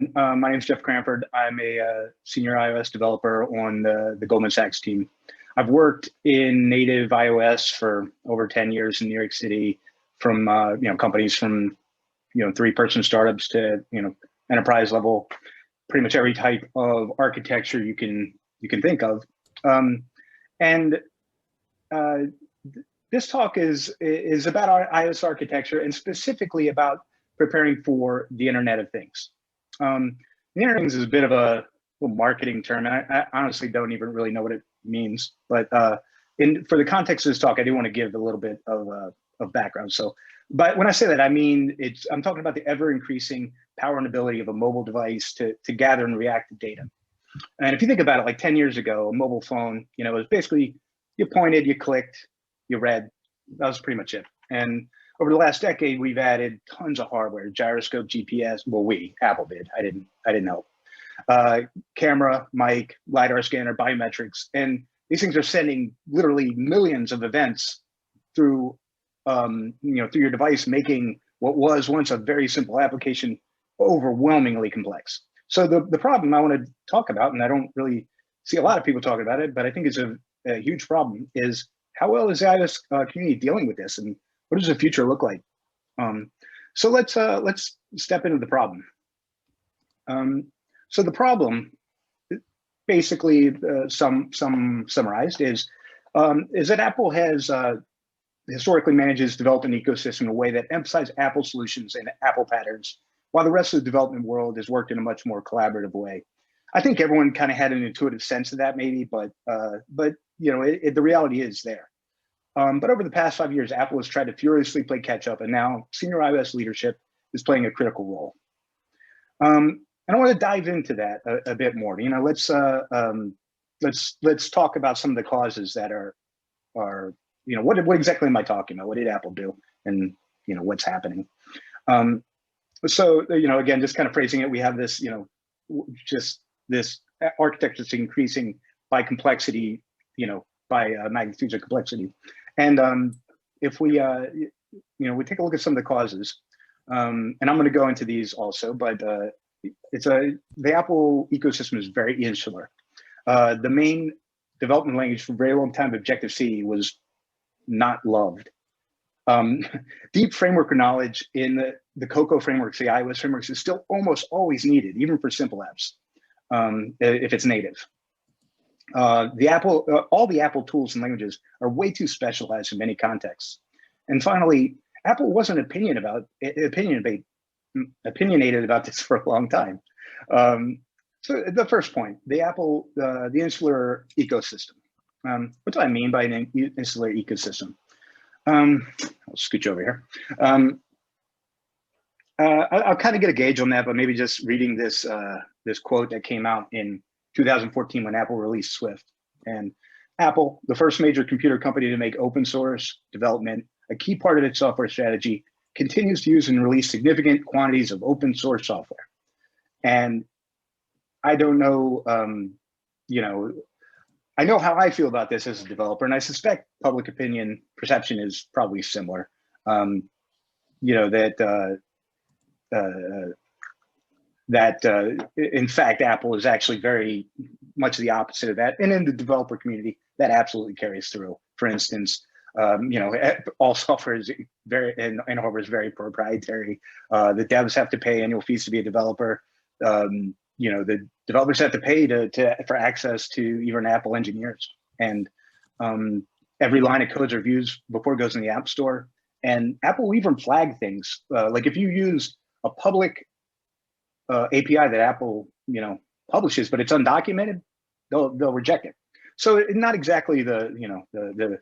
everyone. My name is Jeff Cranford. I'm a senior iOS developer on the Goldman Sachs team. I've worked in native iOS for over 10 years in New York City, from companies from 3-person startups to enterprise level, pretty much every type of architecture you can think of. And this talk is about our iOS architecture, and specifically about preparing for the Internet of Things. The Internet of Things is a bit of a marketing term, and I honestly don't even really know what it means. But for the context of this talk, I do want to give a little bit of background. But when I say that, I mean I'm talking about the ever-increasing power and ability of a mobile device to gather and react to data. And if you think about it, like 10 years ago, a mobile phone, it was basically you pointed, you clicked, you read. That was pretty much it. And over the last decade, we've added tons of hardware: gyroscope, GPS. Well, Apple did. I didn't help. Camera, mic, LiDAR scanner, biometrics, and these things are sending literally millions of events through, through your device, making what was once a very simple application overwhelmingly complex. So the problem I want to talk about, and I don't really see a lot of people talking about it, but I think it's a huge problem, is how well is the iOS community dealing with this, and what does the future look like? So let's step into the problem. So the problem, basically, summarized, is that Apple has historically manages development ecosystem in a way that emphasizes Apple solutions and Apple patterns, while the rest of the development world has worked in a much more collaborative way. I think everyone kind of had an intuitive sense of that, maybe, but the reality is there. But over the past 5 years, Apple has tried to furiously play catch up, and now senior iOS leadership is playing a critical role. And I want to dive into that a bit more. Let's talk about some of the causes that are what exactly am I talking about? What did Apple do, and what's happening? So again, just kind of phrasing it, we have this just this architecture is increasing by complexity, by magnitudes of complexity. And if we we take a look at some of the causes, and I'm going to go into these also, but the Apple ecosystem is very insular. The main development language for a very long time, Objective-C, was not loved. Deep framework knowledge in the Cocoa frameworks, the iOS frameworks, is still almost always needed, even for simple apps, if it's native. All the Apple tools and languages are way too specialized in many contexts. And finally, Apple wasn't opinionated about this for a long time. So the first point, the insular ecosystem. What do I mean by an insular ecosystem? I'll scooch over here. I'll kind of get a gauge on that, but maybe just reading this quote that came out in 2014 when Apple released Swift. And Apple, the first major computer company to make open source development a key part of its software strategy, continues to use and release significant quantities of open source software. And I don't know, I know how I feel about this as a developer, and I suspect public opinion perception is probably similar. In fact, Apple is actually very much the opposite of that. And in the developer community, that absolutely carries through. For instance, all software is and hardware is very proprietary. The devs have to pay annual fees to be a developer. The developers have to pay for access to even Apple engineers. And every line of code is reviewed before it goes in the App Store. And Apple will even flag things. Like if you use a public API that Apple, publishes, but it's undocumented, they'll reject it. So it's not exactly the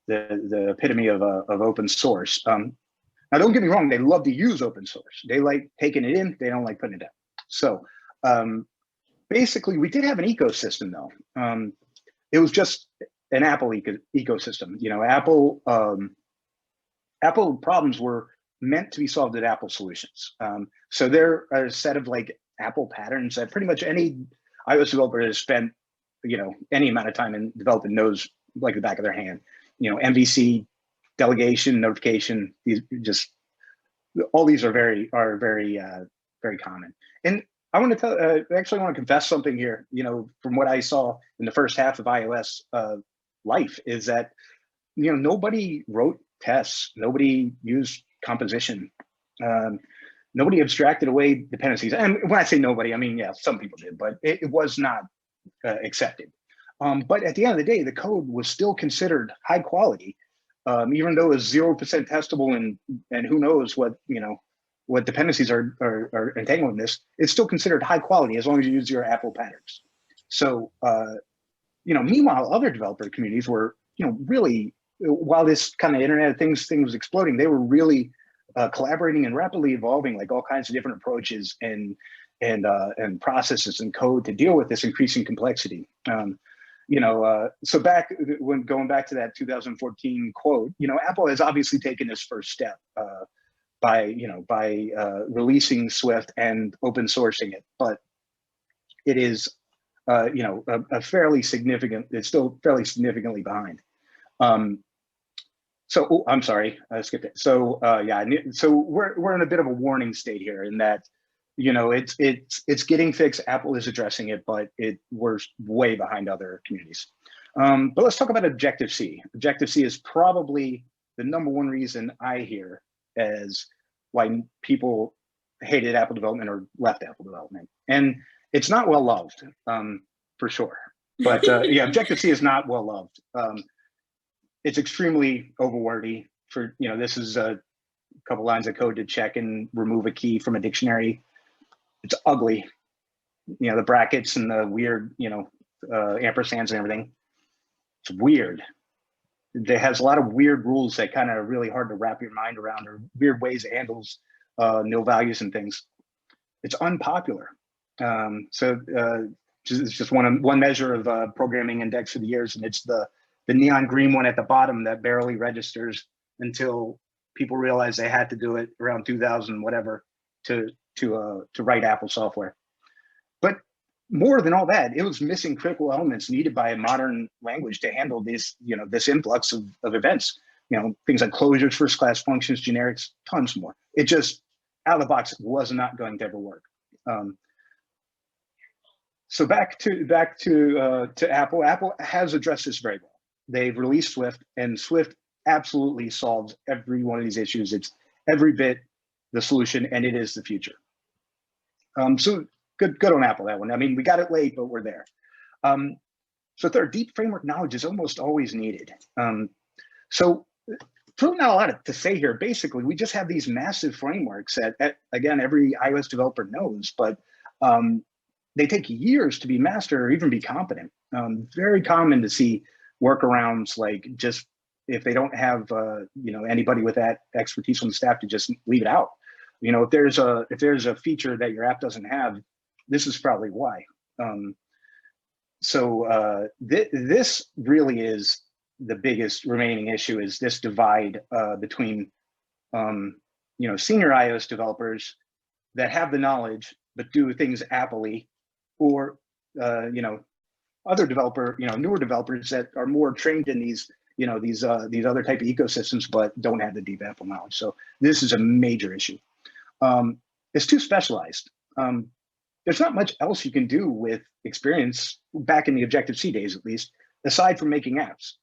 epitome of open source. Now, don't get me wrong; they love to use open source. They like taking it in; they don't like putting it out. So basically, we did have an ecosystem, though. It was just an Apple ecosystem. Apple problems were meant to be solved at Apple solutions. So there are a set of Apple patterns that pretty much any iOS developer has spent, any amount of time in developing knows like the back of their hand. MVC, delegation, notification, all these are very common. And I want to tell, actually, I want to confess something here. From what I saw in the first half of iOS life, is that nobody wrote tests, nobody used composition, um, nobody abstracted away dependencies. And when I say nobody, I mean, yeah, some people did, but it was not accepted. But at the end of the day, the code was still considered high quality, even though it was 0% testable, and who knows what dependencies are entangled in this. It's still considered high quality as long as you use your Apple patterns. So meanwhile, other developer communities were really, while this kind of Internet of Things thing was exploding, they were really collaborating and rapidly evolving like all kinds of different approaches and processes and code to deal with this increasing complexity. So when going back to that 2014 quote, Apple has obviously taken this first step by releasing Swift and open sourcing it, but it is a fairly significant. It's still fairly significantly behind. I'm sorry, I skipped it. So so we're in a bit of a warning state here, in that it's getting fixed. Apple is addressing it, but we're way behind other communities. But let's talk about Objective-C. Objective-C is probably the #1 reason I hear as why people hated Apple development or left Apple development, and it's not well loved, for sure. But Objective-C is not well loved. It's extremely overwordy. This is a couple lines of code to check and remove a key from a dictionary. It's ugly. The brackets and the weird, ampersands and everything. It's weird. It has a lot of weird rules that kind of are really hard to wrap your mind around, or weird ways it handles nil values and things. It's unpopular. It's just one measure of programming index for the years, and it's the neon green one at the bottom that barely registers until people realized they had to do it around 2000 whatever to write Apple software. But more than all that, it was missing critical elements needed by a modern language to handle this influx of events. Things like closures, first class functions, generics, tons more. It just out of the box was not going to ever work. So back to Apple. Apple has addressed this very well. They've released Swift, and Swift absolutely solves every one of these issues. It's every bit the solution, and it is the future. So good on Apple, that one. I mean, we got it late, but we're there. So third, deep framework knowledge is almost always needed. So really not a lot to say here. Basically, we just have these massive frameworks that again, every iOS developer knows, but they take years to be mastered or even be competent. Very common to see workarounds, like just if they don't have anybody with that expertise on the staff, to just leave it out. If there's a feature that your app doesn't have, this is probably why. This really is the biggest remaining issue, is this divide between senior iOS developers that have the knowledge but do things Apple-y, or other newer developers that are more trained in these other type of ecosystems but don't have the deep Apple knowledge. So this is a major issue. It's too specialized. There's not much else you can do with experience back in the Objective-C days, at least, aside from making apps.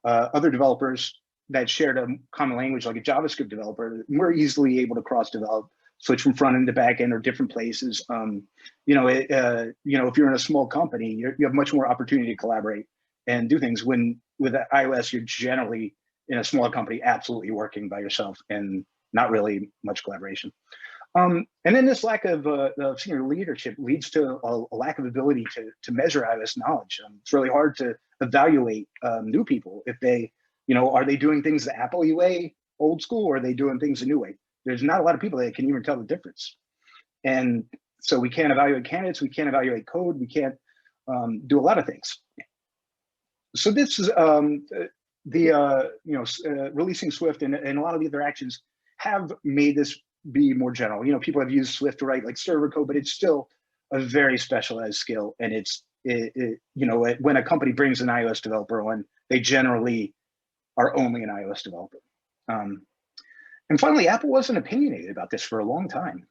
Other developers that shared a common language, like a JavaScript developer, were easily able to cross-develop, switch from front end to back end or different places. If you're in a small company, you have much more opportunity to collaborate and do things. When with iOS, you're generally in a smaller company, absolutely working by yourself and not really much collaboration. And then this lack of senior leadership leads to a lack of ability to measure iOS knowledge. It's really hard to evaluate new people if they, are they doing things the Apple way, old school, or are they doing things a new way? There's not a lot of people that can even tell the difference. And so we can't evaluate candidates, we can't evaluate code, we can't do a lot of things. So this is releasing Swift and a lot of the other actions have made this be more general. People have used Swift to write like server code, but it's still a very specialized skill. And when a company brings an iOS developer on, they generally are only an iOS developer. And finally, Apple wasn't opinionated about this for a long time.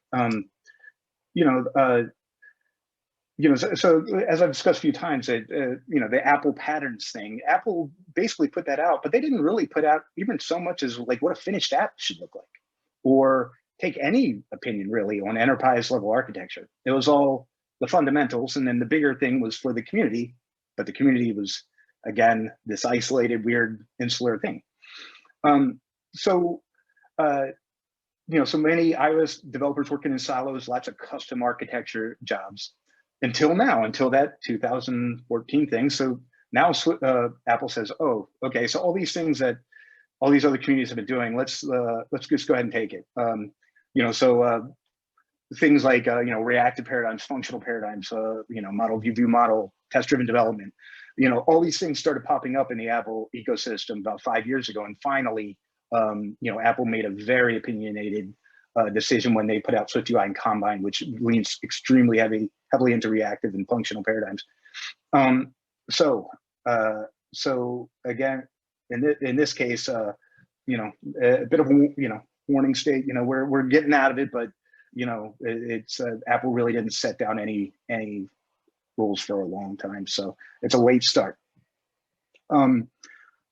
you know, so as I've discussed a few times, the Apple patterns thing, Apple basically put that out, but they didn't really put out even so much as like what a finished app should look like, or take any opinion really on enterprise level architecture. It was all the fundamentals, and then the bigger thing was for the community, but the community was again this isolated, weird, insular thing. So uh, so many iOS developers working in silos, lots of custom architecture jobs until now, until that 2014 thing. So now Apple says, oh, okay, so all these things that all these other communities have been doing, let's just go ahead and take it. Things like reactive paradigms, functional paradigms, model view model, test-driven development, all these things started popping up in the Apple ecosystem about 5 years ago, and finally, Apple made a very opinionated decision when they put out SwiftUI and Combine, which leans extremely heavily into reactive and functional paradigms. So again, in this case, a bit of warning state. We're getting out of it, but it's Apple really didn't set down any rules for a long time, so it's a late start. So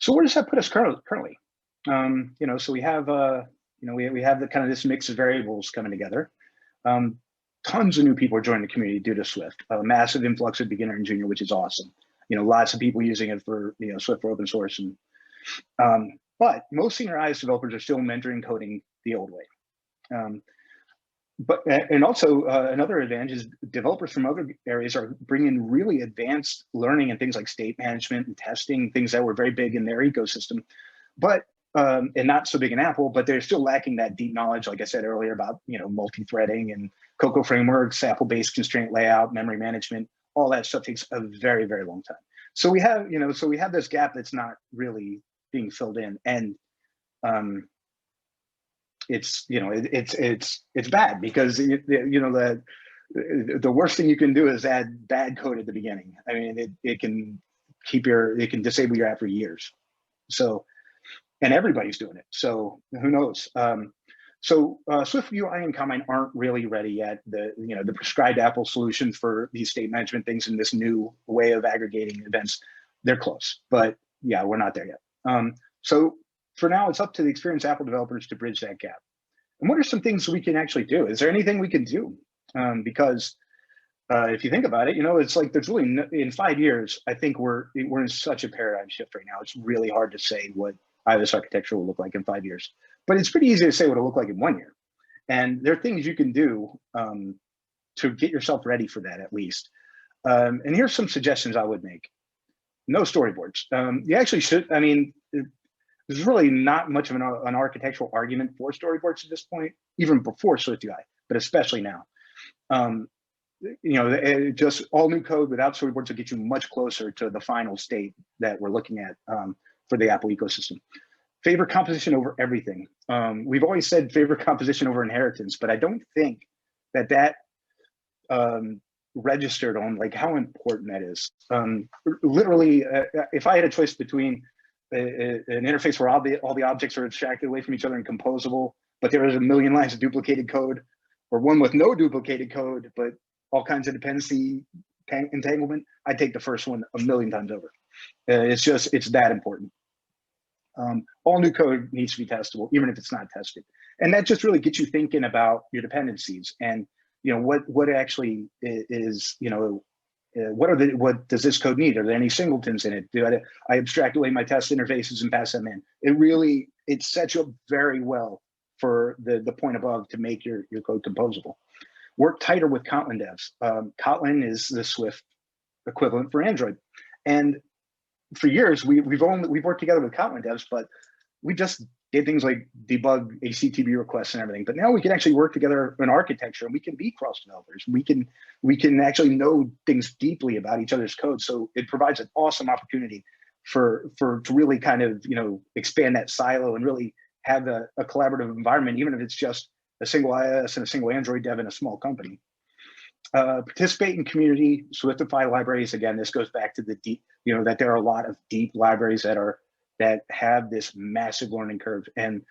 where does that put us currently? So we have we have the kind of this mix of variables coming together. Tons of new people are joining the community due to Swift. A massive influx of beginner and junior, which is awesome. Lots of people using it for Swift for open source, and but most senior iOS developers are still mentoring coding the old way. And also another advantage is developers from other areas are bringing really advanced learning and things like state management and testing, things that were very big in their ecosystem, but and not so big in Apple, but they're still lacking that deep knowledge, like I said earlier, about multi-threading and Cocoa frameworks, Apple-based constraint layout, memory management. All that stuff takes a very, very long time. So we have this gap that's not really being filled in, and it's bad because the worst thing you can do is add bad code at the beginning. I mean, it can disable your app for years. So, and everybody's doing it. So who knows? Swift UI and Combine aren't really ready yet. The prescribed Apple solution for these state management things and this new way of aggregating events, they're close, but yeah, we're not there yet. So for now, it's up to the experienced Apple developers to bridge that gap. And what are some things we can actually do? Is there anything we can do? Because if you think about it, it's like there's really in 5 years, I think we're in such a paradigm shift right now. It's really hard to say what iOS architecture will look like in 5 years, but it's pretty easy to say what it'll look like in 1 year. And there are things you can do to get yourself ready for that, at least. And here's some suggestions I would make. No storyboards. You actually should. I mean, there's really not much of an architectural argument for storyboards at this point, even before SwiftUI, but especially now. Just all new code without storyboards will get you much closer to the final state that we're looking at for the Apple ecosystem. Favor composition over everything. We've always said favor composition over inheritance, but I don't think that registered on like how important that is. Literally, if I had a choice between an interface where all the objects are abstracted away from each other and composable, but there is a million lines of duplicated code, or one with no duplicated code, but all kinds of dependency entanglement, I'd take the first one a million times over. It's that important. All new code needs to be testable, even if it's not tested. And that just really gets you thinking about your dependencies and what actually is, what does this code need? Are there any singletons in it? Do I abstract away my test interfaces and pass them in? It sets you up very well for the point above to make your code composable. Work tighter with Kotlin devs. Kotlin is the Swift equivalent for Android. And for years, we've worked together with Kotlin devs, but we just did things like debug HTTP requests and everything. But now we can actually work together in architecture, and we can be cross developers. We can actually know things deeply about each other's code. So it provides an awesome opportunity to really kind of expand that silo and really have a collaborative environment, even if it's just a single iOS and a single Android dev in a small company. Participate in community, Swiftify libraries. Again, this goes back to the deep, that there are a lot of deep libraries that have this massive learning curve. And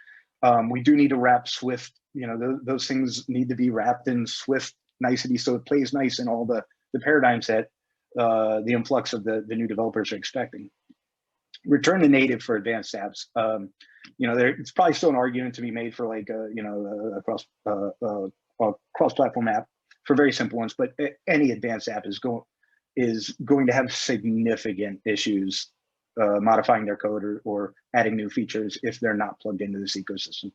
we do need to wrap Swift, those things need to be wrapped in Swift nicety so it plays nice in all the paradigms that the influx of the new developers are expecting. Return to native for advanced apps. It's probably still an argument to be made for like a cross-platform app for very simple ones, but any advanced app is going to have significant issues modifying their code or adding new features if they're not plugged into this ecosystem.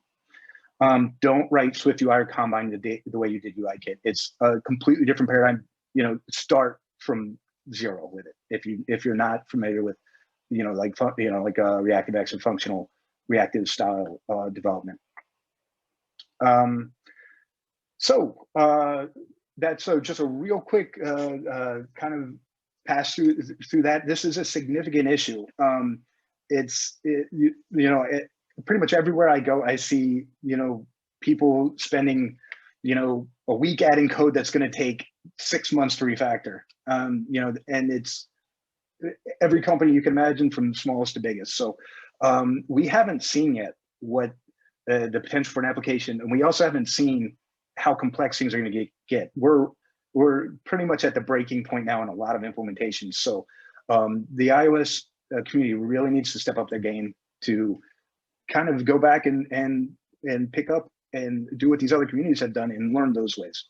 Don't write Swift UI or Combine the way you did UIKit. It's a completely different paradigm. Start from zero with it. If you're not familiar with reactive X and functional reactive style development. That's just a real quick kind of pass through that. This is a significant issue. Pretty much everywhere I go, I see people spending a week adding code that's going to take 6 months to refactor. And it's every company you can imagine, from smallest to biggest. So we haven't seen yet what the potential for an application, and we also haven't seen how complex things are going to get. We're pretty much at the breaking point now in a lot of implementations. So the iOS community really needs to step up their game to kind of go back and pick up and do what these other communities have done and learn those ways.